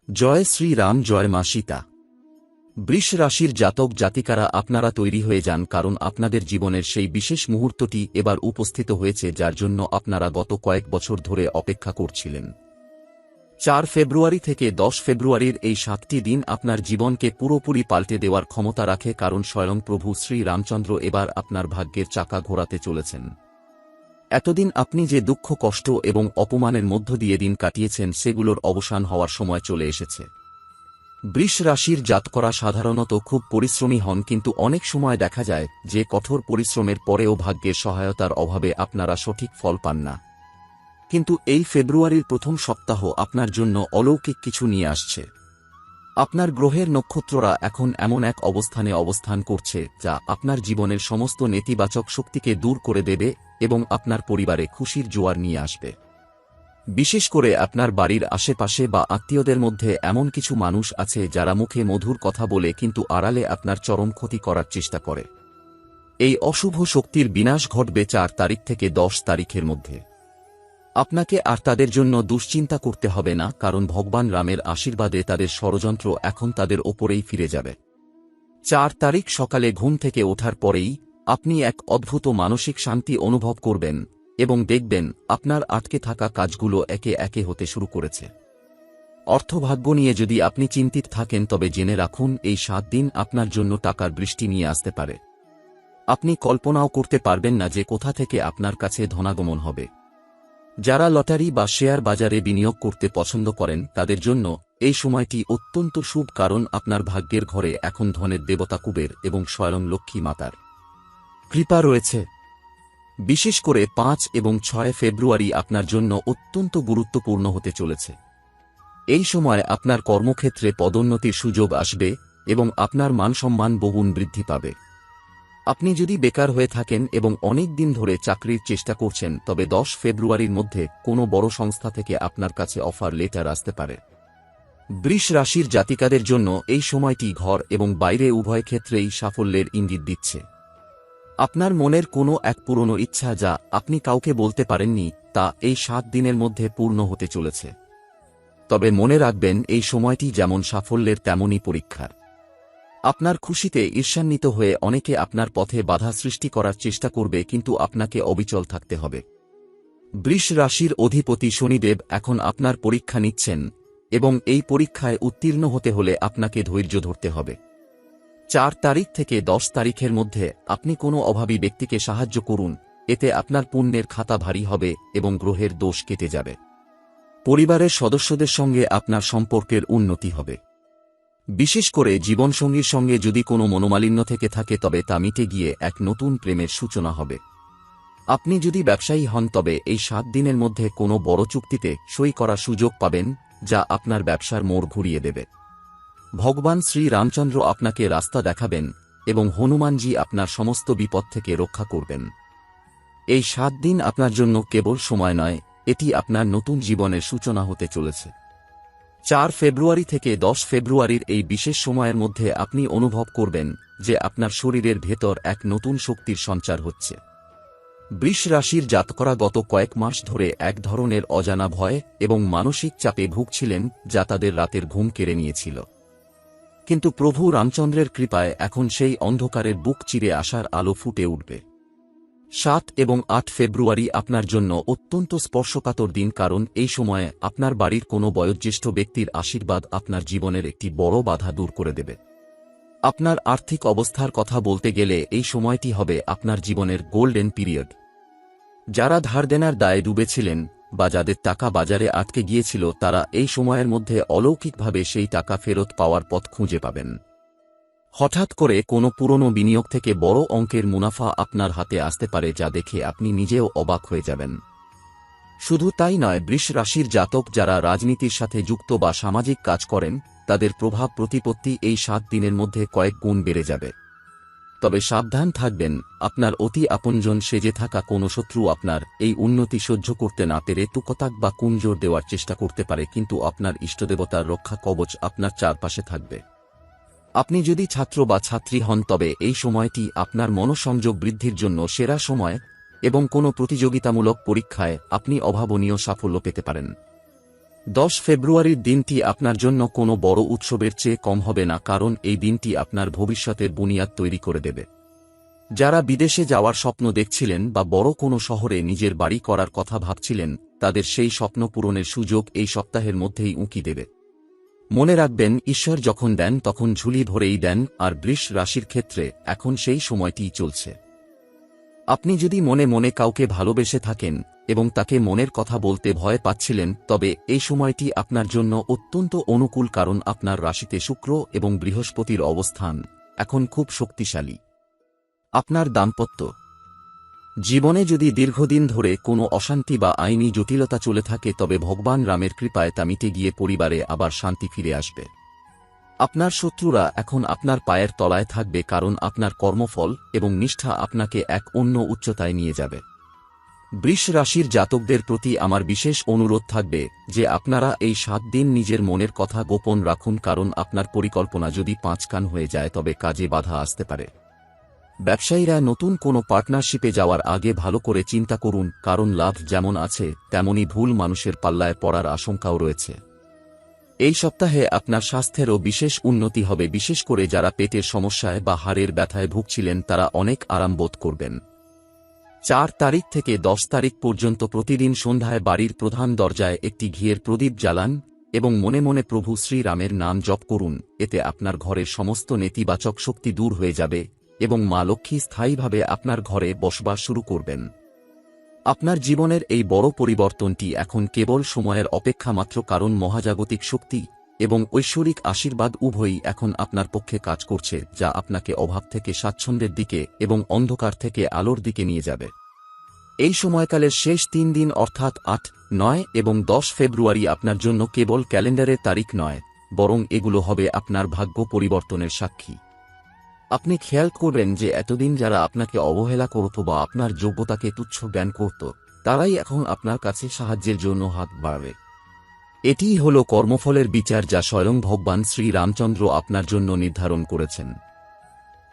জয় শ্রীরাম, জয় মা সীতা। বৃষ রাশির জাতক জাতিকারা আপনারা তৈরি হয়ে যান, কারণ আপনাদের জীবনের সেই বিশেষ মুহূর্তটি এবার উপস্থিত হয়েছে যার জন্য আপনারা গত কয়েক বছর ধরে অপেক্ষা করছিলেন। 4 ফেব্রুয়ারি থেকে 10 ফেব্রুয়ারির এই 7টি দিন আপনার জীবনকে পুরোপুরি পাল্টে দেওয়ার ক্ষমতা রাখে, কারণ স্বয়ং প্রভু শ্রী রামচন্দ্র এবার আপনার ভাগ্যের চাকা ঘোরাতে চলেছেন। এতদিন আপনি যে দুঃখ, কষ্ট এবং অপমানের মধ্য দিয়ে দিন কাটিয়েছেন সেগুলোর অবসান হওয়ার সময় চলে এসেছে। বৃষ রাশির জাতকরা সাধারণত খুব পরিশ্রমী হন, কিন্তু অনেক সময় দেখা যায় যে কঠোর পরিশ্রমের পরেও ভাগ্যের সহায়তার অভাবে আপনারা সঠিক ফল পান না। কিন্তু এই ফেব্রুয়ারির প্রথম সপ্তাহ আপনার জন্য অলৌকিক কিছু নিয়ে আসছে। আপনার গ্রহের নক্ষত্ররা এখন এমন এক অবস্থানে অবস্থান করছে যা আপনার জীবনের সমস্ত নেতিবাচক শক্তিকে দূর করে দেবে এবং আপনার পরিবারে খুশির জোয়ার নিয়ে আসবে। বিশেষ করে আপনার বাড়ির আশেপাশে বা আত্মীয়দের মধ্যে এমন কিছু মানুষ আছে যারা মুখে মধুর কথা বলে কিন্তু আড়ালে আপনার চরম ক্ষতি করার চেষ্টা করে। এই অশুভ শক্তির বিনাশ ঘটবে 4 তারিখ থেকে 10 তারিখের মধ্যে। আপনাকে আর তাদের জন্য দুশ্চিন্তা করতে হবে না, কারণ ভগবান রামের আশীর্বাদে তাদের ষড়যন্ত্র এখন তাদের ওপরেই ফিরে যাবে। 4 তারিখ সকালে ঘুম থেকে ওঠার পরেই আপনি এক অদ্ভুত মানসিক শান্তি অনুভব করবেন এবং দেখবেন আপনার আটকে থাকা কাজগুলো একে একে হতে শুরু করেছে। অর্থভাগ্য নিয়ে যদি আপনি চিন্তিত থাকেন তবে জেনে রাখুন এই 7 দিন আপনার জন্য টাকার বৃষ্টি নিয়ে আসতে পারে। আপনি কল্পনাও করতে পারবেন না যে কোথা থেকে আপনার কাছে ধনাগমন হবে। যারা লটারি বা শেয়ার বাজারে বিনিয়োগ করতে পছন্দ করেন তাদের জন্য এই সময়টি অত্যন্ত শুভ, কারণ আপনার ভাগ্যের ঘরে এখন ধনের দেবতা কুবের এবং স্বয়ং লক্ষ্মী মাতার কৃপা রয়েছে। বিশেষ করে 5 এবং 6 ফেব্রুয়ারি আপনার জন্য অত্যন্ত গুরুত্বপূর্ণ হতে চলেছে। এই সময় আপনার কর্মক্ষেত্রে পদোন্নতির সুযোগ আসবে এবং আপনার মানসম্মান বহুগুণ বৃদ্ধি পাবে। আপনি যদি বেকার হয়ে থাকেন এবং অনেক দিন ধরে চাকরির চেষ্টা করছেন তবে 10 ফেব্রুয়ারির মধ্যে কোনো বড় সংস্থা থেকে আপনার কাছে অফার লেটার আসতে পারে। বৃষ রাশির জাতিকাদের জন্য এই সময়টি ঘর এবং বাইরে উভয় ক্ষেত্রেই সাফল্যের ইঙ্গিত দিচ্ছে। আপনার মনের কোনো এক পুরনো ইচ্ছা যা আপনি কাউকে বলতে পারেননি তা এই 7 দিনের মধ্যে পূর্ণ হতে চলেছে। তবে মনে রাখবেন এই সময়টি যেমন সাফল্যের তেমনই পরীক্ষার। আপনার খুশিতে ঈর্ষান্বিত হয়ে অনেকে আপনার পথে বাধা সৃষ্টি করার চেষ্টা করবে, কিন্তু আপনাকে অবিচল থাকতে হবে। বৃষ রাশির অধিপতি শনিদেব এখন আপনার পরীক্ষা নিচ্ছেন এবং এই পরীক্ষায় উত্তীর্ণ হতে হলে আপনাকে ধৈর্য ধরতে হবে। 4 তারিখ থেকে 10 তারিখের মধ্যে আপনি কোনো অভাবী ব্যক্তিকে সাহায্য করুন, এতে আপনার পুণ্যের খাতা ভারী হবে এবং গ্রহের দোষ কেটে যাবে। পরিবারের সদস্যদের সঙ্গে আপনার সম্পর্কের উন্নতি হবে। বিশেষ করে জীবনসঙ্গীর সঙ্গে যদি কোনো মনোমালিন্য থেকে থাকে তবে তা মিটে গিয়ে এক নতুন প্রেমের সূচনা হবে। আপনি যদি ব্যবসায়ী হন তবে এই 7 দিনের মধ্যে কোনো বড় চুক্তিতে সই করার সুযোগ পাবেন যা আপনার ব্যবসার মোড় ঘুরিয়ে দেবে। ভগবান শ্রী রামচন্দ্র আপনাকে রাস্তা দেখাবেন এবং হনুমানজি আপনার সমস্ত বিপদ থেকে রক্ষা করবেন। এই 7 দিন আপনার জন্য কেবল সময় নয়, এটি আপনার নতুন জীবনের সূচনা হতে চলেছে। 4 ফেব্রুয়ারি থেকে 10 ফেব্রুয়ারির এই বিশেষ সময়ের মধ্যে আপনি অনুভব করবেন যে আপনার শরীরের ভেতর এক নতুন শক্তির সঞ্চার হচ্ছে। বৃষ রাশির জাতকরা গত কয়েক মাস ধরে এক ধরনের অজানা ভয় এবং মানসিক চাপে ভুগছিলেন যা তাদের রাতের ঘুম কেড়ে নিয়েছিল। কিন্তু প্রভু রামচন্দ্রের কৃপায় এখন সেই অন্ধকারের বুক চিরে আসার আলো ফুটে উঠবে। 7 এবং 8 ফেব্রুয়ারি আপনার জন্য অত্যন্ত স্পর্শকাতর দিন, কারণ এই সময়ে আপনার বাড়ির কোনো বয়োজ্যেষ্ঠ ব্যক্তির আশীর্বাদ আপনার জীবনের একটি বড় বাধা দূর করে দেবে। আপনার আর্থিক অবস্থার কথা বলতে গেলে এই সময়টি হবে আপনার জীবনের গোল্ডেন পিরিয়ড। যারা ধার দেনার দায়ে ডুবেছিলেন বা যাদের টাকা বাজারে আটকে গিয়েছিল তারা এই সময়ের মধ্যে অলৌকিকভাবে সেই টাকা ফেরত পাওয়ার পথ খুঁজে পাবেন। হঠাৎ করে কোনো পুরনো বিনিয়োগ থেকে বড় অঙ্কের মুনাফা আপনার হাতে আসতে পারে যা দেখে আপনি নিজেও অবাক হয়ে যাবেন। শুধু তাই নয়, বৃষ রাশির জাতক যারা রাজনীতির সাথে যুক্ত বা সামাজিক কাজ করেন তাদের প্রভাব প্রতিপত্তি এই 7 দিনের মধ্যে কয়েক গুণ বেড়ে যাবে। তবে সাবধান থাকবেন, আপনার অতি আপনজন সেজে থাকা কোনো শত্রু আপনার এই উন্নতি সহ্য করতে না পেরে তুকতাক বা কুঞ্জর দেওয়ার চেষ্টা করতে পারে, কিন্তু আপনার ইষ্টদেবতার রক্ষা কবচ আপনার চারপাশে থাকবে। আপনি যদি ছাত্র বা ছাত্রী হন তবে এই সময়টি আপনার মনোসংযোগ বৃদ্ধির জন্য সেরা সময় এবং কোনো প্রতিযোগিতামূলক পরীক্ষায় আপনি অভাবনীয় সাফল্য পেতে পারেন। 10 ফেব্রুয়ারির দিনটি আপনার জন্য কোনো বড় উৎসবের চেয়ে কম হবে না, কারণ এই দিনটি আপনার ভবিষ্যতের বুনিয়াদ তৈরি করে দেবে। যারা বিদেশে যাওয়ার স্বপ্ন দেখছিলেন বা বড় কোনো শহরে নিজের বাড়ি করার কথা ভাবছিলেন, তাদের সেই স্বপ্ন পূরণের সুযোগ এই সপ্তাহের মধ্যেই উঁকি দেবে। মনে রাখবেন, ঈশ্বর যখন দেন তখন ঝুলি ভরেই দেন, আর বৃষ রাশির ক্ষেত্রে এখন সেই সময়টিই চলছে। আপনি যদি মনে মনে কাউকে ভালোবেসে থাকেন এবং তাকে মনের কথা বলতে ভয় পাচ্ছিলেন, তবে এই সময়টি আপনার জন্য অত্যন্ত অনুকূল, কারণ আপনার রাশিতে শুক্র এবং বৃহস্পতির অবস্থান এখন খুব শক্তিশালী। আপনার দাম্পত্য জীবনে যদি দীর্ঘদিন ধরে কোনো অশান্তি বা আইনি জটিলতা চলে থাকে, তবে ভগবান রামের কৃপায় তা মিটে গিয়ে পরিবারে আবার শান্তি ফিরে আসবে। আপনার শত্রুরা এখন আপনার পায়ের তলায় থাকবে, কারণ আপনার কর্মফল এবং নিষ্ঠা আপনাকে এক অন্য উচ্চতায় নিয়ে যাবে। বৃষ রাশির জাতকদের প্রতি আমার বিশেষ অনুরোধ থাকবে যে আপনারা এই 7 দিন নিজের মনের কথা গোপন রাখুন, কারণ আপনার পরিকল্পনা যদি 5 কান হয়ে যায় তবে কাজে বাধা আসতে পারে। ব্যবসায়ীরা নতুন কোনো পার্টনারশিপে যাওয়ার আগে ভালো করে চিন্তা করুন, কারণ লাভ যেমন আছে তেমনি ভুল মানুষের পাল্লায় পড়ার আশঙ্কাও রয়েছে। এই সপ্তাহে আপনার স্বাস্থ্যেরও বিশেষ উন্নতি হবে, বিশেষ করে যারা পেটের সমস্যায় বা হাড়ের ব্যথায় ভুগছিলেন তারা অনেক আরাম বোধ করবেন। 4 তারিখ থেকে 10 তারিখ পর্যন্ত প্রতিদিন সন্ধ্যায় বাড়ির প্রধান দরজায় একটি ঘিয়ের প্রদীপ জ্বালান এবং মনে মনে প্রভু শ্রীরামের নাম জপ করুন। এতে আপনার ঘরের সমস্ত নেতিবাচক শক্তি দূর হয়ে যাবে এবং মা লক্ষ্মী স্থায়ীভাবে আপনার ঘরে বসবাস শুরু করবেন। আপনার জীবনের এই বড় পরিবর্তনটি এখন কেবল সময়ের অপেক্ষা মাত্র, কারণ মহাজাগতিক শক্তি এবং ঐশ্বরিক আশীর্বাদ উভয়ই এখন আপনার পক্ষে কাজ করছে, যা আপনাকে অভাব থেকে স্বাচ্ছন্দ্যের দিকে এবং অন্ধকার থেকে আলোর দিকে নিয়ে যাবে। এই সময়কালের শেষ 3 দিন অর্থাৎ 8, 9 এবং 10 ফেব্রুয়ারি আপনার জন্য কেবল ক্যালেন্ডারের তারিখ নয়, বরং এগুলো হবে আপনার ভাগ্য পরিবর্তনের সাক্ষী। আপনি খেয়াল করবেন যে এতদিন যারা আপনাকে অবহেলা করত বা আপনার যোগ্যতাকে তুচ্ছ জ্ঞান করত, তারাই এখন আপনার কাছে সাহায্যের জন্য হাত বাড়াবে। এটিই হল কর্মফলের বিচার যা স্বয়ং ভগবান শ্রী রামচন্দ্র আপনার জন্য নির্ধারণ করেছেন।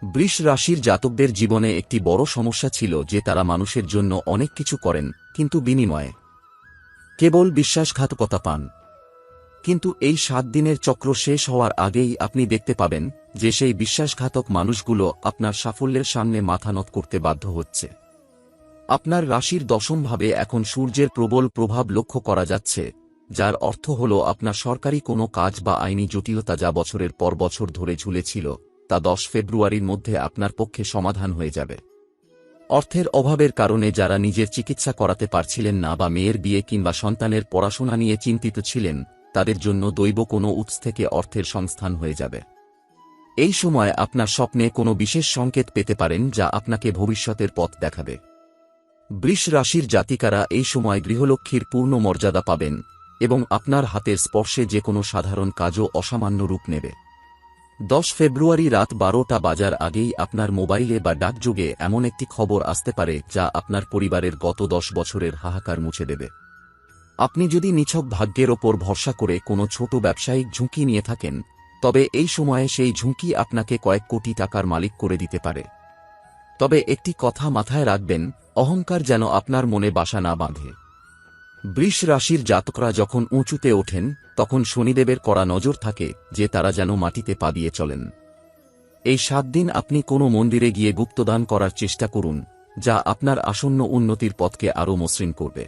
বৃষ রাশির জাতকদের জীবনে একটি বড় সমস্যা ছিল যে তারা মানুষের জন্য অনেক কিছু করেন, কিন্তু বিনিময়ে কেবল বিশ্বাসঘাতকতা পান। কিন্তু এই 7 দিনের চক্র শেষ হওয়ার আগেই আপনি দেখতে পাবেন যে সেই বিশ্বাসঘাতক মানুষগুলো আপনার সাফল্যের সামনে মাথা নত করতে বাধ্য হচ্ছে। আপনার রাশির 10ম ভাবে এখন সূর্যের প্রবল প্রভাব লক্ষ্য করা যাচ্ছে, যার অর্থ হল আপনার সরকারি কোনো কাজ বা আইনি জটিলতা যা বছরের পর বছর ধরে ঝুলেছিল, তা 10 ফেব্রুয়ারির মধ্যে আপনার পক্ষে সমাধান হয়ে যাবে। অর্থের অভাবের কারণে যারা নিজের চিকিৎসা করাতে পারছিলেন না বা মেয়ের বিয়ে কিংবা সন্তানের পড়াশোনা নিয়ে চিন্তিত ছিলেন, তাদের জন্য দৈব কোনো উৎস থেকে অর্থের সংস্থান হয়ে যাবে। এই সময় আপনার স্বপ্নে কোনো বিশেষ সংকেত পেতে পারেন যা আপনাকে ভবিষ্যতের পথ দেখাবে। বৃষ রাশির জাতিকারা এই সময় গৃহলক্ষ্মীর পূর্ণ মর্যাদা পাবেন এবং আপনার হাতের স্পর্শে যে কোনো সাধারণ কাজও অসামান্য রূপ নেবে। 10 ফেব্রুয়ারি রাত 12টা বাজার আগেই আপনার মোবাইলে বা ডাকযোগে এমন একটি খবর আসতে পারে যা আপনার পরিবারের গত 10 বছরের হাহাকার মুছে দেবে। আপনি যদি নিছক ভাগ্যের ওপর ভরসা করে কোনো ছোট ব্যবসায়িক ঝুঁকি নিয়ে থাকেন, তবে এই সময়ে সেই ঝুঁকি আপনাকে কয়েক কোটি টাকার মালিক করে দিতে পারে। তবে একটি কথা মাথায় রাখবেন, অহংকার যেন আপনার মনে বাসা না বাঁধে। বৃষ রাশির জাতকরা যখন উঁচুতে ওঠেন তখন শনিদেবের কড়া নজর থাকে যে তারা যেন মাটিতে পা দিয়ে চলেন। এই 7 দিন আপনি কোনো মন্দিরে গিয়ে গুপ্তদান করার চেষ্টা করুন, যা আপনার আসন্ন উন্নতির পথকে আরও মসৃণ করবে।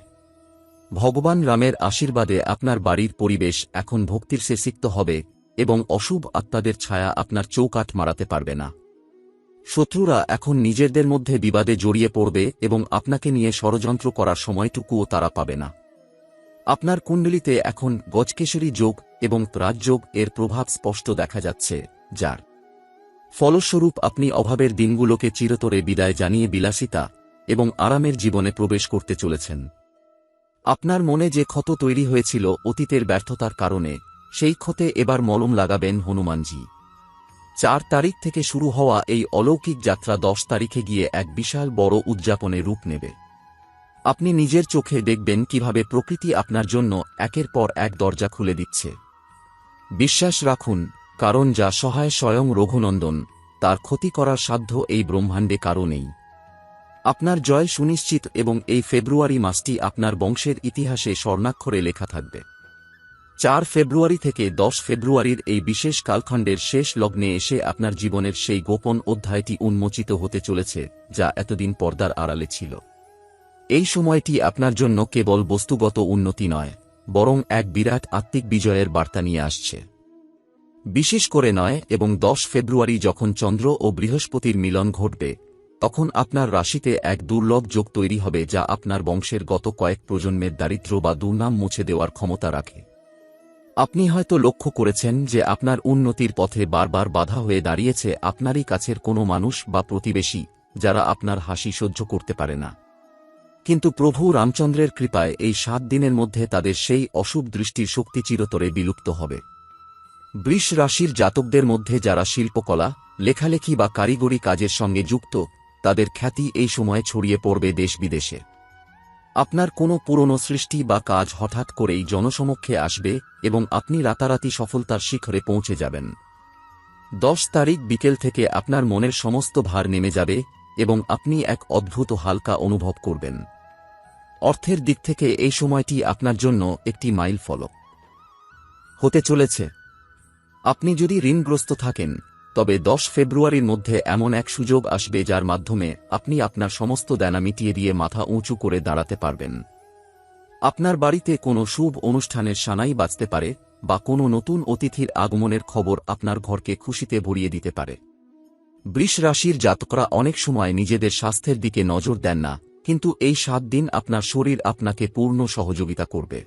ভগবান রামের আশীর্বাদে আপনার বাড়ির পরিবেশ এখন ভক্তির সিক্ত হবে এবং অশুভ আত্মাদের ছায়া আপনার চৌকাঠ মারাতে পারবে না। শত্রুরা এখন নিজেদের মধ্যে বিবাদে জড়িয়ে পড়বে এবং আপনাকে নিয়ে ষড়যন্ত্র করার সময়টুকুও তারা পাবে না। আপনার কুণ্ডলিতে এখন গজকেশরী যোগ এবং রাজযোগ এর প্রভাব স্পষ্ট দেখা যাচ্ছে, যার ফলস্বরূপ আপনি অভাবের দিনগুলোকে চিরতরে বিদায় জানিয়ে বিলাসিতা এবং আরামের জীবনে প্রবেশ করতে চলেছেন। আপনার মনে যে ক্ষত তৈরি হয়েছিল অতীতের ব্যর্থতার কারণে, সেই ক্ষতে এবার মলম লাগাবেন হনুমানজি। 4 তারিখ থেকে শুরু হওয়া এই অলৌকিক যাত্রা 10 তারিখে গিয়ে এক বিশাল বড় উদযাপনে রূপ নেবে। আপনি নিজের চোখে দেখবেন কিভাবে প্রকৃতি আপনার জন্য একের পর এক দরজা খুলে দিচ্ছে। বিশ্বাস রাখুন, কারণ যা সহায় স্বয়ং রঘুনন্দন, তার ক্ষতি করার সাধ্য এই ব্রহ্মাণ্ডে কারও নেই। আপনার জয় সুনিশ্চিত এবং এই ফেব্রুয়ারি মাসটি আপনার বংশের ইতিহাসে স্বর্ণাক্ষরে লেখা থাকবে। 4 ফেব্রুয়ারি থেকে 10 ফেব্রুয়ারির এই বিশেষ কালখণ্ডের শেষ লগ্নে এসে আপনার জীবনের সেই গোপন অধ্যায়টি উন্মোচিত হতে চলেছে যা এতদিন পর্দার আড়ালে ছিল। এই সময়টি আপনার জন্য কেবল বস্তুগত উন্নতি নয়, বরং এক বিরাট আত্মিক বিজয়ের বার্তা নিয়ে আসছে। বিশেষ করে নয় এবং 10 ফেব্রুয়ারি যখন চন্দ্র ও বৃহস্পতির মিলন ঘটবে, তখন আপনার রাশিতে এক দুর্লভ যোগ তৈরি হবে যা আপনার বংশের গত কয়েক প্রজন্মের দারিদ্র্য বা দুর্নাম মুছে দেওয়ার ক্ষমতা রাখে। আপনি হয়তো লক্ষ্য করেছেন যে আপনার উন্নতির পথে বারবার বাধা হয়ে দাঁড়িয়েছে আপনারই কাছের কোনো মানুষ বা প্রতিবেশী, যারা আপনার হাসি সহ্য করতে পারে না। কিন্তু প্রভু রামচন্দ্রের কৃপায় এই 7 দিনের মধ্যে তাদের সেই অশুভ দৃষ্টির শক্তি চিরতরে বিলুপ্ত হবে। বৃষ রাশির জাতকদের মধ্যে যারা শিল্পকলা, লেখালেখি বা কারিগরি কাজের সঙ্গে যুক্ত, তাদের খ্যাতি এই সময়ে ছড়িয়ে পড়বে দেশ বিদেশে। আপনার কোনো পুরনো সৃষ্টি বা কাজ হঠাৎ করেই জনসমক্ষে আসবে এবং আপনি রাতারাতি সফলতার শিখরে পৌঁছে যাবেন। 10 তারিখ বিকেল থেকে আপনার মনের সমস্ত ভার নেমে যাবে এবং আপনি এক অদ্ভুত হালকা অনুভব করবেন। অর্থের দিক থেকে এই সময়টি আপনার জন্য একটি মাইল ফলক হতে চলেছে। আপনি যদি ঋণগ্রস্ত থাকেন, তবে 10 ফেব্রুয়ারির মধ্যে এমন এক সুযোগ আসবে যার মাধ্যমে আপনি আপনার সমস্ত দেনা মিটিয়ে দিয়ে মাথা উঁচু করে দাঁড়াতে পারবেন। আপনার বাড়িতে কোনো শুভ অনুষ্ঠানের সানাই বাজতে পারে বা কোনো নতুন অতিথির আগমনের খবর আপনার ঘরকে খুশিতে ভরিয়ে দিতে পারে। বৃষ রাশির জাতকরা অনেক সময় নিজেদের স্বাস্থ্যের দিকে নজর দেন না, কিন্তু এই 7 দিন আপনার শরীর আপনাকে পূর্ণ সহযোগিতা করবে।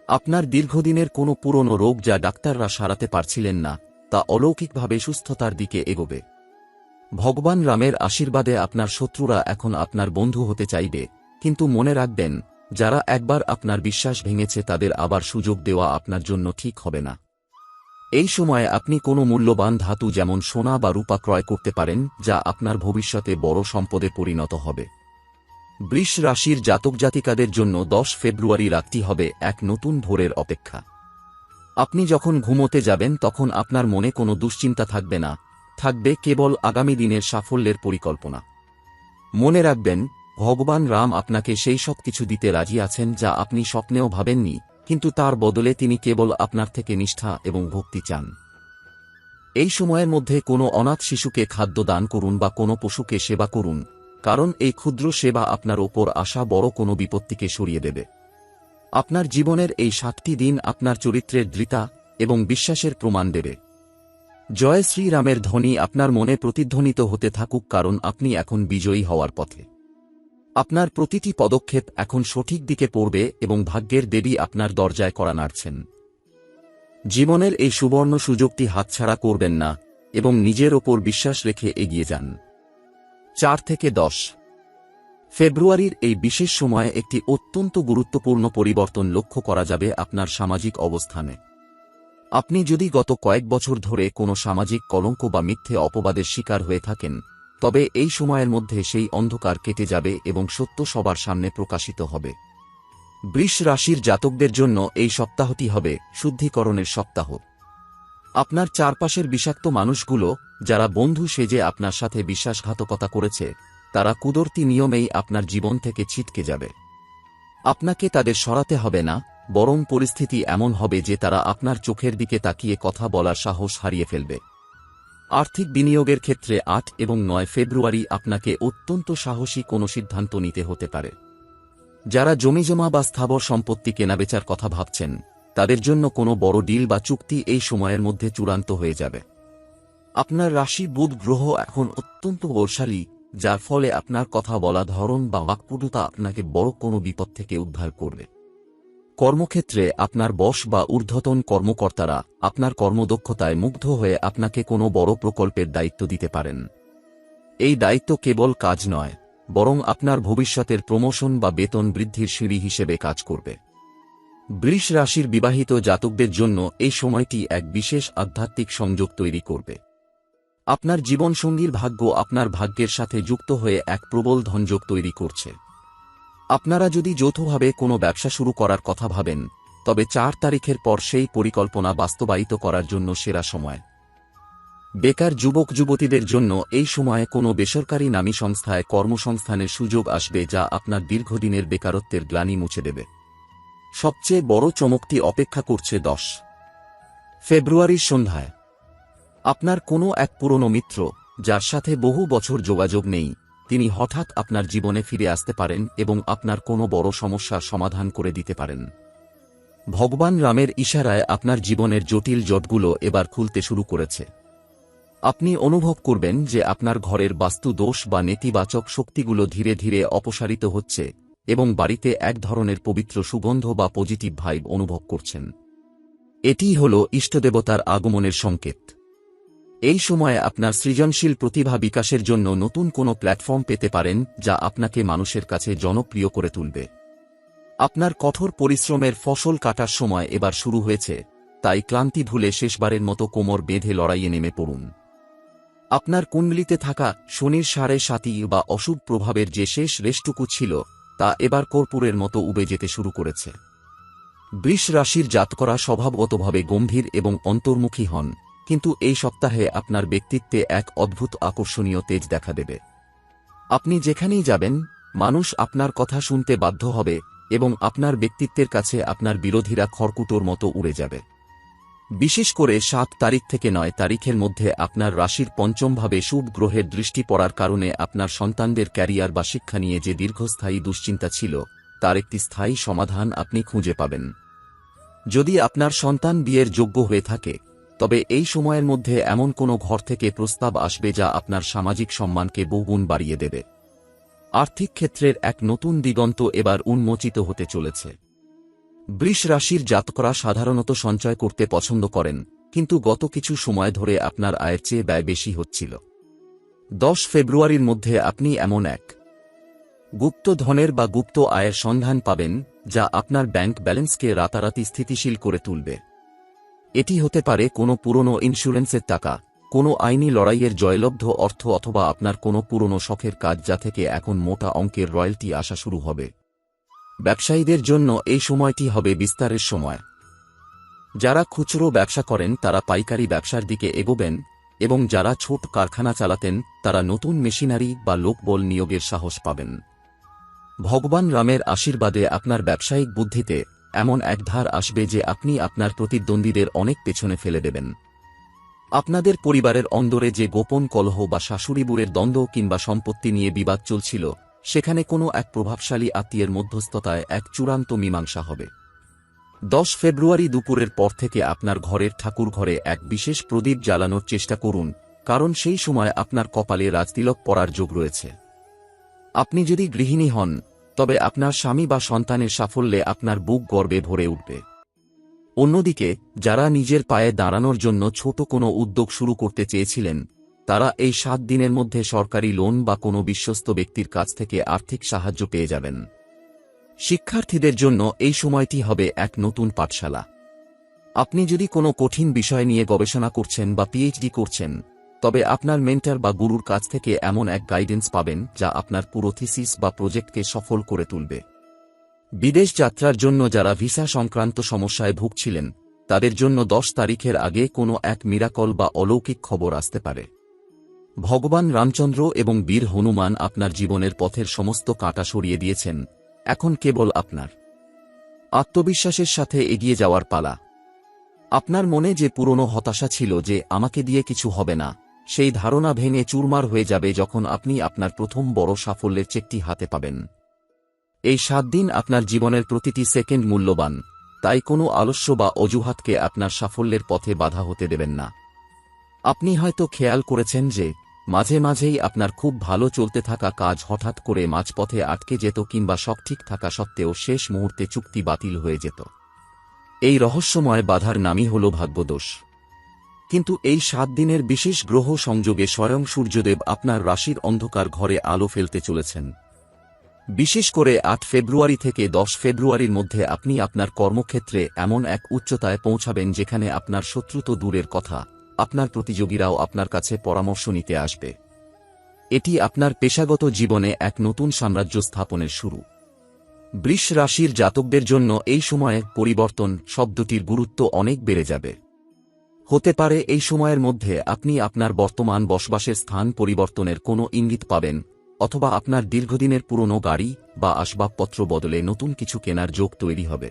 আপনার দীর্ঘদিনের কোনো পুরনো রোগ যা ডাক্তাররা সারাতে পারছিলেন না, তা অলৌকিকভাবে সুস্থতার দিকে এগোবে। ভগবান রামের আশীর্বাদে আপনার শত্রুরা এখন আপনার বন্ধু হতে চাইবে, কিন্তু মনে রাখবেন, যারা একবার আপনার বিশ্বাস ভেঙেছে তাদের আবার সুযোগ দেওয়া আপনার জন্য ঠিক হবে না। এই সময়ে আপনি কোনো মূল্যবান ধাতু যেমন সোনা বা রূপা ক্রয় করতে পারেন, যা আপনার ভবিষ্যতে বড় সম্পদে পরিণত হবে। বৃষ রাশির জাতক জাতিকাদের জন্য 10 ফেব্রুয়ারি রাতটি হবে এক নতুন ভোরের অপেক্ষা। আপনি যখন ঘুমোতে যাবেন তখন আপনার মনে কোনো দুশ্চিন্তা থাকবে না, থাকবে কেবল আগামী দিনের সাফল্যের পরিকল্পনা। মনে রাখবেন, ভগবান রাম আপনাকে সেই সব কিছু দিতে রাজি আছেন যা আপনি স্বপ্নেও ভাবেননি, কিন্তু তার বদলে তিনি কেবল আপনার থেকে নিষ্ঠা এবং ভক্তি চান। এই সময়ের মধ্যে কোনো অনাথ শিশুকে খাদ্য দান করুন বা কোনো পশুকে সেবা করুন, কারণ এই ক্ষুদ্র সেবা আপনার ওপর আসা বড় কোনো বিপত্তিকে সরিয়ে দেবে। আপনার জীবনের এই 7টি দিন আপনার চরিত্রের দৃঢ়তা এবং বিশ্বাসের প্রমাণ দেবে। জয় শ্রীরামের ধ্বনি আপনার মনে প্রতিধ্বনিত হতে থাকুক, কারণ আপনি এখন বিজয়ী হওয়ার পথে। আপনার প্রতিটি পদক্ষেপ এখন সঠিক দিকে পড়বে এবং ভাগ্যের দেবী আপনার দরজায় কড়া নাড়ছেন। জীবনের এই সুবর্ণ সুযোগটি হাতছাড়া করবেন না এবং নিজের ওপর বিশ্বাস রেখে এগিয়ে যান। 4 থেকে 10 ফেব্রুয়ারির এই বিশেষ সময়ে একটি অত্যন্ত গুরুত্বপূর্ণ পরিবর্তন লক্ষ্য করা যাবে আপনার সামাজিক অবস্থানে। আপনি যদি গত কয়েক বছর ধরে কোনো সামাজিক কলঙ্ক বা মিথ্যে অপবাদের শিকার হয়ে থাকেন, তবে এই সময়ের মধ্যে সেই অন্ধকার কেটে যাবে এবং সত্য সবার সামনে প্রকাশিত হবে। বৃষ রাশির জাতকদের জন্য এই সপ্তাহটি হবে শুদ্ধিকরণের সপ্তাহ। আপনার চারপাশের বিষাক্ত মানুষগুলো, যারা বন্ধু সেজে আপনার সাথে বিশ্বাসঘাতকতা করেছে, তারা কুদরতি নিয়মেই আপনার জীবন থেকে ছিটকে যাবে। আপনাকে তাদের সরাতে হবে না, বরং পরিস্থিতি এমন হবে যে তারা আপনার চোখের দিকে তাকিয়ে কথা বলার সাহস হারিয়ে ফেলবে। আর্থিক বিনিয়োগের ক্ষেত্রে 8 এবং 9 ফেব্রুয়ারি আপনাকে অত্যন্ত সাহসী কোনো সিদ্ধান্ত নিতে হতে পারে। যারা জমিজমা বা স্থাবর সম্পত্তি কেনাবেচার কথা ভাবছেন, তাদের জন্য কোনো বড় ডিল বা চুক্তি এই সময়ের মধ্যে চূড়ান্ত হয়ে যাবে। আপনার রাশি বুধ গ্রহ এখন অত্যন্ত বলশালী, যার ফলে আপনার কথা বলা ধরন বা বাক্পটুতা আপনাকে বড় কোনো বিপদ থেকে উদ্ধার করবে। কর্মক্ষেত্রে আপনার বস বা ঊর্ধ্বতন কর্মকর্তারা আপনার কর্মদক্ষতায় মুগ্ধ হয়ে আপনাকে কোনো বড় প্রকল্পের দায়িত্ব দিতে পারেন। এই দায়িত্ব কেবল কাজ নয়, বরং আপনার ভবিষ্যতের প্রমোশন বা বেতন বৃদ্ধির সিঁড়ি হিসেবে কাজ করবে। বৃষ রাশির বিবাহিত জাতকদের জন্য এই সময়টি এক বিশেষ আধ্যাত্মিক সংযোগ তৈরি করবে। আপনার জীবনসঙ্গীর ভাগ্য আপনার ভাগ্যের সাথে যুক্ত হয়ে এক প্রবল ধনযোগ তৈরি করছে। আপনারা যদি যৌথভাবে কোনো ব্যবসা শুরু করার কথা ভাবেন, তবে 4 তারিখের পর সেই পরিকল্পনা বাস্তবায়িত করার জন্য সেরা সময়। বেকার যুবক যুবতীদের জন্য এই সময়ে কোনো বেসরকারি নামী সংস্থায় কর্মসংস্থানের সুযোগ আসবে, যা আপনার দীর্ঘদিনের বেকারত্বের গ্লানি মুছে দেবে। সবচেয়ে বড় চমকটি অপেক্ষা করছে 10 ফেব্রুয়ারির সন্ধ্যায়। আপনার কোনো এক পুরনো মিত্র, যার সাথে বহু বছর যোগাযোগ নেই, তিনি হঠাৎ আপনার জীবনে ফিরে আসতে পারেন এবং আপনার কোনো বড় সমস্যার সমাধান করে দিতে পারেন। ভগবান রামের ইশারায় আপনার জীবনের জটিল জটগুলো এবার খুলতে শুরু করেছে। আপনি অনুভব করবেন যে আপনার ঘরের বাস্তু দোষ বা নেতিবাচক শক্তিগুলো ধীরে ধীরে অপসারিত হচ্ছে এবং বাড়িতে এক ধরনের পবিত্র সুগন্ধ বা পজিটিভ ভাইব অনুভব করছেন। এটিই হল ইষ্টদেবতার আগমনের সংকেত। এই সময়ে আপনার সৃজনশীল প্রতিভা বিকাশের জন্য নতুন কোনো প্ল্যাটফর্ম পেতে পারেন যা আপনাকে মানুষের কাছে জনপ্রিয় করে তুলবে। আপনার কঠোর পরিশ্রমের ফসল কাটার সময় এবার শুরু হয়েছে, তাই ক্লান্তি ভুলে শেষবারের মতো কোমর বেঁধে লড়াইয়ে নেমে পড়ুন। আপনার কুণ্ডলিতে থাকা শনির 7.5 বা অশুভ প্রভাবের যে শেষ রেশটুকু ছিল তা এবার কর্পূরের মতো উবে যেতে শুরু করেছে। বৃষ রাশির জাতকরা স্বভাবগতভাবে গম্ভীর এবং অন্তর্মুখী হন, কিন্তু এই সপ্তাহে আপনার ব্যক্তিত্বে এক অদ্ভুত আকর্ষণীয় তেজ দেখা দেবে। আপনি যেখানেই যাবেন, মানুষ আপনার কথা শুনতে বাধ্য হবে এবং আপনার ব্যক্তিত্বের কাছে আপনার বিরোধীরা খড়কুটোর মতো উড়ে যাবে। বিশেষ করে 7 তারিখ থেকে 9 তারিখের মধ্যে আপনার রাশির পঞ্চমভাবে শুভ গ্রহের দৃষ্টি পড়ার কারণে আপনার সন্তানদের ক্যারিয়ার বা শিক্ষা নিয়ে যে দীর্ঘস্থায়ী দুশ্চিন্তা ছিল তার একটি স্থায়ী সমাধান আপনি খুঁজে পাবেন। যদি আপনার সন্তান বিয়ের যোগ্য হয়ে থাকে, তবে এই সময়ের মধ্যে এমন কোনো ঘর থেকে প্রস্তাব আসবে যা আপনার সামাজিক সম্মানকে বহুগুণ বাড়িয়ে দেবে। আর্থিক ক্ষেত্রের এক নতুন দিগন্ত এবার উন্মোচিত হতে চলেছে। বৃষ রাশির জাতকরা সাধারণত সঞ্চয় করতে পছন্দ করেন, কিন্তু গত কিছু সময় ধরে আপনার আয়ের চেয়ে ব্যয় বেশি হচ্ছিল। 10 ফেব্রুয়ারির মধ্যে আপনি এমন এক গুপ্ত ধনের বা গুপ্ত আয়ের সন্ধান পাবেন যা আপনার ব্যাংক ব্যালেন্সকে রাতারাতি স্থিতিশীল করে তুলবে। এটি হতে পারে কোনো পুরনো ইন্স্যুরেন্সের টাকা, কোনো আইনি লড়াইয়ের জয়লব্ধ অর্থ অথবা আপনার কোনো পুরনো শখের কাজ যা থেকে এখন মোটা অঙ্কের রয়্যালটি আসা শুরু হবে। ব্যবসায়ীদের জন্য এই সময়টি হবে বিস্তারের সময়। যারা খুচরো ব্যবসা করেন তারা পাইকারি ব্যবসার দিকে এগোবেন এবং যারা ছোট কারখানা চালাতেন তারা নতুন মেশিনারি বা লোকবল নিয়োগের সাহস পাবেন। ভগবান রামের আশীর্বাদে আপনার ব্যবসায়িক বুদ্ধিতে এমন এক ধার আসবে যে আপনি আপনার প্রতিদ্বন্দ্বীদের অনেক পেছনে ফেলে দেবেন। আপনাদের পরিবারের অন্দরে যে গোপন কলহ বা শাশুড়িবুড়ের দ্বন্দ্ব কিংবা সম্পত্তি নিয়ে বিবাদ চলছিল, সেখানে কোনো এক প্রভাবশালী আত্মীয়ের মধ্যস্থতায় এক চূড়ান্ত মীমাংসা হবে। 10 ফেব্রুয়ারি দুপুরের পর থেকে আপনার ঘরের ঠাকুরঘরে এক বিশেষ প্রদীপ জ্বালানোর চেষ্টা করুন, কারণ সেই সময় আপনার কপালে রাজতিলক পরার যোগ রয়েছে। আপনি যদি গৃহিণী হন, তবে আপনার স্বামী বা সন্তানের সাফল্যে আপনার বুক গর্বে ভরে উঠবে। অন্যদিকে যারা নিজের পায়ে দাঁড়ানোর জন্য ছোট কোনো উদ্যোগ শুরু করতে চেয়েছিলেন, তারা এই 7 দিনের মধ্যে সরকারি লোন বা কোনো বিশ্বস্ত ব্যক্তির কাছ থেকে আর্থিক সাহায্য পেয়ে যাবেন। শিক্ষার্থীদের জন্য এই সময়টি হবে এক নতুন পাঠশালা। আপনি যদি কোনো কঠিন বিষয় নিয়ে গবেষণা করছেন বা পিএইচডি করছেন, তবে আপনার মেন্টর বা গুরুর কাছ থেকে এমন এক গাইডেন্স পাবেন যা আপনার পুরো থিসিস বা প্রজেক্টকে সফল করে তুলবে। বিদেশ যাত্রার জন্য যারা ভিসা সংক্রান্ত সমস্যায় ভুগছিলেন, তাদের জন্য 10 তারিখের আগে কোনো এক মিরাকল বা অলৌকিক খবর আসতে পারে। ভগবান রামচন্দ্র এবং বীর হনুমান আপনার জীবনের পথের সমস্ত কাঁটা সরিয়ে দিয়েছেন, এখন কেবল আপনার আত্মবিশ্বাসের সাথে এগিয়ে যাওয়ার পালা। আপনার মনে যে পুরনো হতাশা ছিল যে আমাকে দিয়ে কিছু হবে না, সেই ধারণা ভেঙে চুরমার হয়ে যাবে যখন আপনি আপনার প্রথম বড় সাফল্যের চেকটি হাতে পাবেন। এই 7 দিন আপনার জীবনের প্রতিটি সেকেন্ড মূল্যবান, তাই কোনো আলস্য বা অজুহাতকে আপনার সাফল্যের পথে বাধা হতে দেবেন না। আপনি হয়তো খেয়াল করেছেন যে মাঝে মাঝেই আপনার খুব ভালো চলতে থাকা কাজ হঠাৎ করে মাঝপথে আটকে যেত কিংবা সব ঠিক থাকা সত্ত্বেও শেষ মুহূর্তে চুক্তি বাতিল হয়ে যেত। এই রহস্যময় বাধার নামই হল ভাগ্যদোষ। কিন্তু এই 7 দিনের বিশেষ গ্রহ সংযোগে স্বয়ং সূর্যদেব আপনার রাশির অন্ধকার ঘরে আলো ফেলতে চলেছেন। বিশেষ করে 8 ফেব্রুয়ারি থেকে 10 ফেব্রুয়ারির মধ্যে আপনি আপনার কর্মক্ষেত্রে এমন এক উচ্চতায় পৌঁছাবেন যেখানে আপনার শত্রু তো দূরের কথা, আপনার প্রতিযোগীরাও আপনার কাছে পরামর্শ নিতে আসবে। এটি আপনার পেশাগত জীবনে এক নতুন সাম্রাজ্য স্থাপনের শুরু। বৃষ রাশির জাতকদের জন্য এই সময়ে পরিবর্তন শব্দটির গুরুত্ব অনেক বেড়ে যাবে। হতে পারে এই সময়ের মধ্যে আপনি আপনার বর্তমান বসবাসের স্থান পরিবর্তনের কোনো ইঙ্গিত পাবেন, অথবা আপনার দীর্ঘদিনের পুরনো গাড়ি বা আসবাবপত্র বদলে নতুন কিছু কেনার যোগ তৈরি হবে।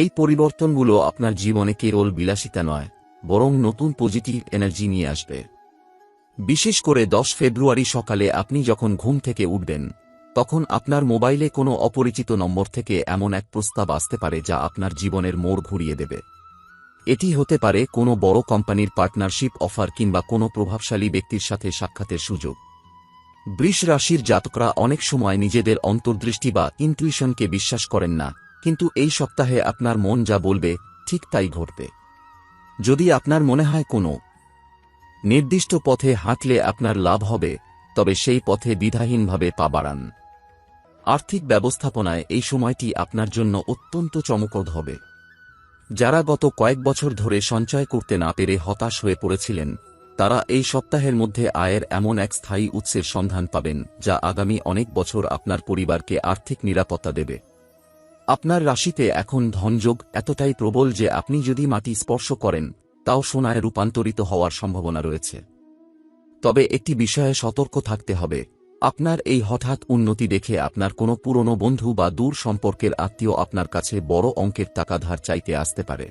এই পরিবর্তনগুলো আপনার জীবনে কেবল বিলাসিতা নয়, বরং নতুন পজিটিভ এনার্জি নিয়ে আসবে। বিশেষ করে 10 ফেব্রুয়ারি সকালে আপনি যখন ঘুম থেকে উঠবেন, তখন আপনার মোবাইলে কোনো অপরিচিত নম্বর থেকে এমন এক প্রস্তাব আসতে পারে যা আপনার জীবনের মোড় ঘুরিয়ে দেবে। এটি হতে পারে কোনো বড় কোম্পানির পার্টনারশিপ অফার কিংবা কোনো প্রভাবশালী ব্যক্তির সাথে সাক্ষাতের সুযোগ। বৃষ রাশির জাতকরা অনেক সময় নিজেদের অন্তর্দৃষ্টি বা ইনটুইশনকে বিশ্বাস করেন না, কিন্তু এই সপ্তাহে আপনার মন যা বলবে ঠিক তাই ঘটবে। যদি আপনার মনে হয় কোনো নির্দিষ্ট পথে হাঁটলে আপনার লাভ হবে, তবে সেই পথে দ্বিধাহীনভাবে পা বাড়ান। আর্থিক ব্যবস্থাপনায় এই সময়টি আপনার জন্য অত্যন্ত চমকপ্রদ হবে। যারা গত কয়েক বছর ধরে সঞ্চয় করতে না পেরে হতাশ হয়ে পড়েছিলেন, তারা এই সপ্তাহের মধ্যে আয়ের এমন এক স্থায়ী উৎসের সন্ধান পাবেন যা আগামী অনেক বছর আপনার পরিবারকে আর্থিক নিরাপত্তা দেবে। আপনার রাশিতে এখন ধনযোগ এতটাই প্রবল যে আপনি যদি মাটি স্পর্শ করেন, তাও সোনায় রূপান্তরিত হওয়ার সম্ভাবনা রয়েছে। তবে একটি বিষয়ে সতর্ক থাকতে হবে, আপনার এই হঠাৎ উন্নতি দেখে আপনার কোনো পুরনো বন্ধু বা দূর সম্পর্কের আত্মীয় আপনার কাছে বড় অঙ্কের টাকা ধার চাইতে আসতে পারে।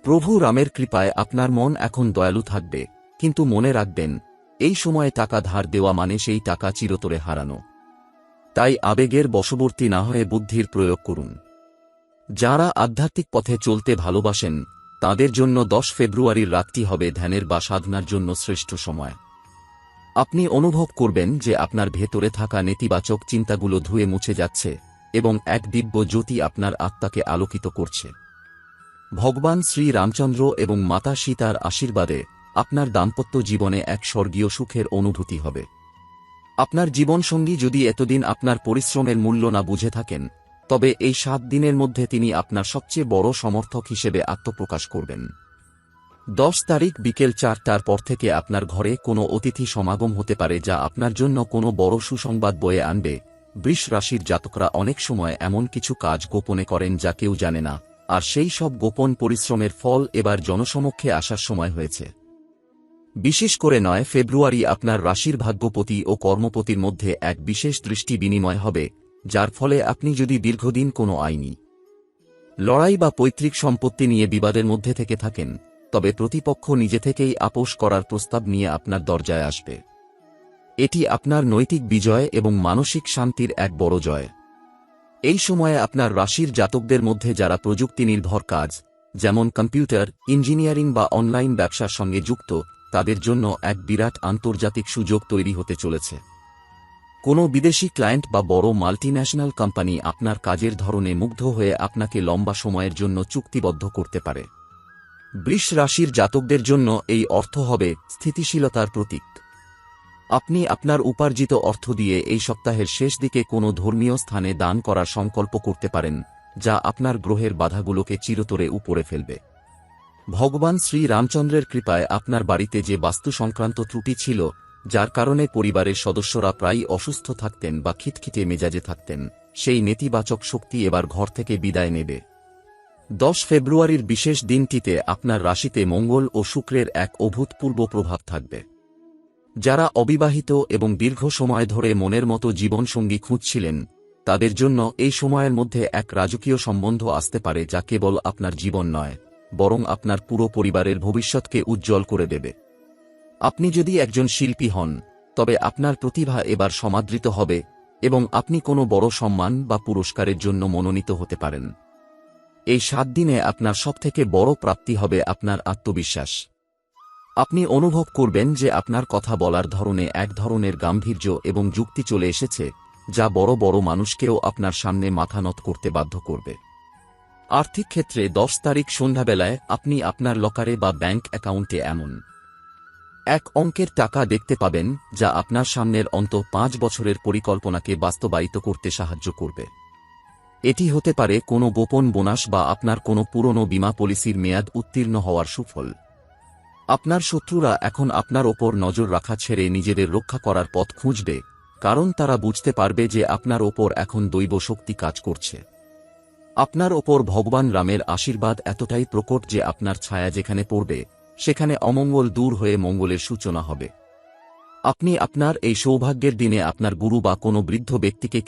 প্রভু রামের কৃপায় আপনার মন এখন দয়ালু থাকবে, কিন্তু মনে রাখবেন, এই সময়ে টাকা ধার দেওয়া মানে সেই টাকা চিরতরে হারানো। তাই আবেগের বশবর্তী না হয়ে বুদ্ধির প্রয়োগ করুন। যারা আধ্যাত্মিক পথে চলতে ভালোবাসেন, তাদের জন্য 10 ফেব্রুয়ারির রাতটি হবে ধ্যানের বা সাধনার জন্য শ্রেষ্ঠ সময়। আপনি অনুভব করবেন যে আপনার ভেতরে থাকা নেতিবাচক চিন্তাগুলো ধুয়ে মুছে যাচ্ছে এবং এক দিব্য জ্যোতি আপনার আত্মাকে আলোকিত করছে। ভগবান শ্রী রামচন্দ্র এবং মাতা সীতার আশীর্বাদে আপনার দাম্পত্য জীবনে এক স্বর্গীয় সুখের অনুভূতি হবে। আপনার জীবনসঙ্গী যদি এতদিন আপনার পরিশ্রমের মূল্য না বুঝে থাকেন, তবে এই 7 দিনের মধ্যে তিনি আপনার সবচেয়ে বড় সমর্থক হিসেবে আত্মপ্রকাশ করবেন। 10 তারিখ বিকেল 4টার পর থেকে আপনার ঘরে কোনো অতিথি সমাগম হতে পারে যা আপনার জন্য কোনো বড় সুসংবাদ বয়ে আনবে। বৃষ রাশির জাতকরা অনেক সময় এমন কিছু কাজ গোপনে করেন যা কেউ জানে না, আর সেই সব গোপন পরিশ্রমের ফল এবার জনসমক্ষে আসার সময় হয়েছে। বিশেষ করে 9 ফেব্রুয়ারি আপনার রাশির ভাগ্যপতি ও কর্মপতির মধ্যে এক বিশেষ দৃষ্টি বিনিময় হবে, যার ফলে আপনি যদি দীর্ঘদিন কোনো আইনি লড়াই বা পৈতৃক সম্পত্তি নিয়ে বিবাদের মধ্যে থেকে থাকেন, তবে প্রতিপক্ষ নিজে থেকেই আপোস করার প্রস্তাব নিয়ে আপনার দরজায় আসবে। এটি আপনার নৈতিক বিজয় এবং মানসিক শান্তির এক বড় জয়। এই সময়ে আপনার রাশির জাতকদের মধ্যে যারা প্রযুক্তি নির্ভর কাজ, যেমন কম্পিউটার, ইঞ্জিনিয়ারিং বা অনলাইন ব্যবসার সঙ্গে যুক্ত, তাদের জন্য এক বিরাট আন্তর্জাতিক সুযোগ তৈরি হতে চলেছে। কোনো বিদেশি ক্লায়েন্ট বা বড় মাল্টিন্যাশনাল কোম্পানি আপনার কাজের ধরনে মুগ্ধ হয়ে আপনাকে লম্বা সময়ের জন্য চুক্তিবদ্ধ করতে পারে। বৃষ রাশির জাতকদের জন্য এই অর্থ হবে স্থিতিশীলতার প্রতীক। আপনি আপনার উপার্জিত অর্থ দিয়ে এই সপ্তাহের শেষ দিকে কোনো ধর্মীয় স্থানে দান করার সংকল্প করতে পারেন, যা আপনার গ্রহের বাধাগুলোকে চিরতরে উপরে ফেলবে। ভগবান শ্রী রামচন্দ্রের কৃপায় আপনার বাড়িতে যে বাস্তু সংক্রান্ত ত্রুটি ছিল, যার কারণে পরিবারের সদস্যরা প্রায়ই অসুস্থ থাকতেন বা খিটখিটে মেজাজে থাকতেন, সেই নেতিবাচক শক্তি এবার ঘর থেকে বিদায় নেবে। 10 ফেব্রুয়ারির বিশেষ দিনটিতে আপনার রাশিতে মঙ্গল ও শুক্রের এক অভূতপূর্ব প্রভাব থাকবে। যারা অবিবাহিত এবং দীর্ঘ সময় ধরে মনের মতো জীবনসঙ্গী খুঁজছিলেন, তাদের জন্য এই সময়ের মধ্যে এক রাজকীয় সম্বন্ধ আসতে পারে যা কেবল আপনার জীবন নয়, বরং আপনার পুরো পরিবারের ভবিষ্যৎকে উজ্জ্বল করে দেবে। আপনি যদি একজন শিল্পী হন, তবে আপনার প্রতিভা এবার সমাদৃত হবে এবং আপনি কোনো বড় সম্মান বা পুরস্কারের জন্য মনোনীত হতে পারেন। এই 7 দিনে আপনার সবথেকে বড় প্রাপ্তি হবে আপনার আত্মবিশ্বাস। আপনি অনুভব করবেন যে আপনার কথা বলার ধরনে এক ধরনের গাম্ভীর্য এবং যুক্তি চলে এসেছে, যা বড় বড় মানুষকেও আপনার সামনে মাথা নত করতে বাধ্য করবে। আর্থিক ক্ষেত্রে 10 তারিখ সন্ধ্যাবেলায় আপনি আপনার লকারে বা ব্যাংক অ্যাকাউন্টে এমন এক অঙ্কের টাকা দেখতে পাবেন যা আপনার সামনের অন্তত 5 বছরের পরিকল্পনাকে বাস্তবায়িত করতে সাহায্য করবে। এটি হতে পারে কোনো গোপন বোনাস বা আপনার কোনো পুরনো বীমা পলিসির মেয়াদ উত্তীর্ণ হওয়ার সুফল। আপনার শত্রুরা এখন আপনার ওপর নজর রাখা ছেড়ে নিজেদের রক্ষা করার পথ খুঁজবে, কারণ তারা বুঝতে পারবে যে আপনার ওপর এখন দৈব শক্তি কাজ করছে। আপনার ওপর ভগবান রামের আশীর্বাদ এতটাই প্রকট যে আপনার ছায়া যেখানে পড়বে, সেখানে অমঙ্গল দূর হয়ে মঙ্গলের সূচনা হবে। আপনি আপনার এই সৌভাগ্যের দিনে আপনার গুরু বা কোনো বৃদ্ধ ব্যক্তিকে